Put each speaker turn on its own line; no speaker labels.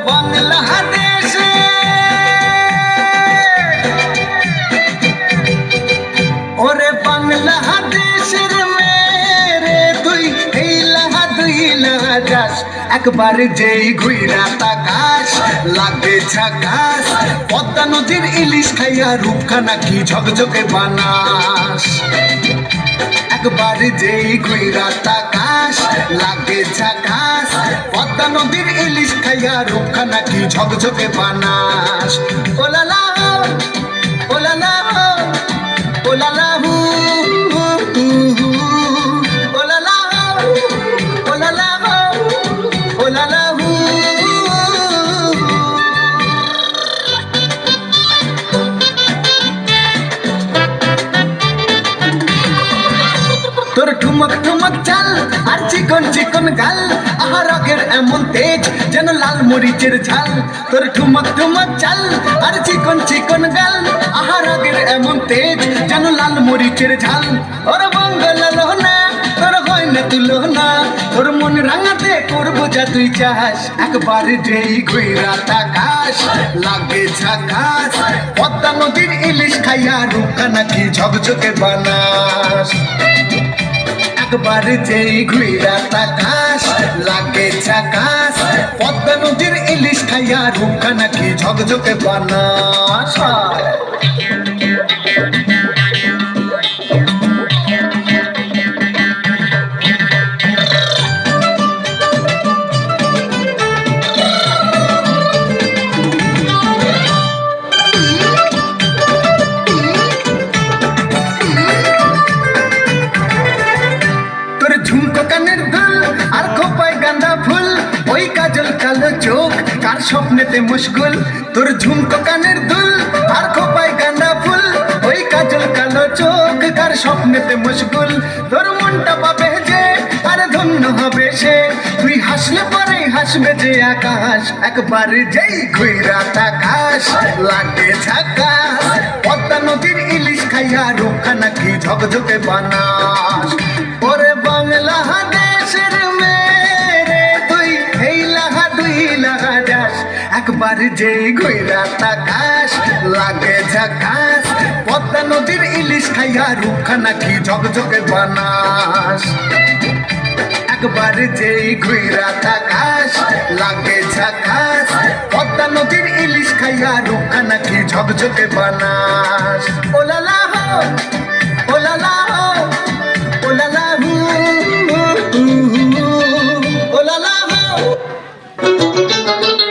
বাংলাদেশে ওরে বাংলাদেশের মেরে তুই দুই লাগাস একবার যেই ঘুইরা তাকাস লাগে ঝাকাস পদ্মা নদীর ইলিশ খাইয়া রূপখানা কি ঝকঝকে বানাস একবার যেই ঘুইরা তাকাস লাগে ঝাকাস পদ্মা নদীর ইলিশ খাইয়া রূপখানা কি ঝকঝকে বানাস ওলালা ওলালা ওলালা হু ওলালা ওলালা ওলালা হু তোর ঠুমক ঠুমক চাল আর চিকন চিকন গাল আহার আগের এমন তেজ যেন লাল মরিচের ঝাল তোর ঠুমক ঠুমক চাল আর চিকন চিকন গাল আহার আগের এমন তেজ যেন লাল মরিচের ঝাল ওর বঙ্গল না তোর হয় না তুলো না তোর মন রাঙাতে করবো যা তুই চাস একবার যেই ঘুইরা তাকাস লাগে ঝাকাস পদ্মা নদীর ইলিশ খাইয়া রূপখানা কি ঝকঝকে বানাস একবার যেই ঘুইরা তাকাস লাগে ঝাকাস পদ্মা নদীর ইলিশ খাইয়া রূপখানা কি ঝকঝকে বানাস ঝুমকো কানের দুল আর খোপায় গাঁদা ফুল ওই কাজল কালো চোখ কার স্বপ্নেতে মুশকুল তোর ঝুমকো কানের দুল আর খোপায় গাঁদা ফুল ওই কাজল কালো চোখ কার স্বপ্নেতে মুশকুল তোর মনটা পাবে যে আর ধন্য হবে সে তুই হাসলে পরে হাসবে যে আকাশ একবার যেই ঘুইরা তাকাস লাগে ঝাকাস পদ্মা নদীর ইলিশ খাইয়া রূপখানা কি ঝকঝকে বানাস ওরে বাংলাদেশের মেরে তুই দুই লাগা যাস একবার যেই ঘুইরা তাকাস লাগে ঝাকাস পদ্মা নদীর ইলিশ খাইয়া রূপখানা কি ঝকঝকে বানাস একবার যেই ঘুইরা তাকাস লাগে ঝাকাস পদ্মা নদীর ইলিশ খাইয়া রূপখানা কি ঝকঝকে বানাস ওলালা ওলালা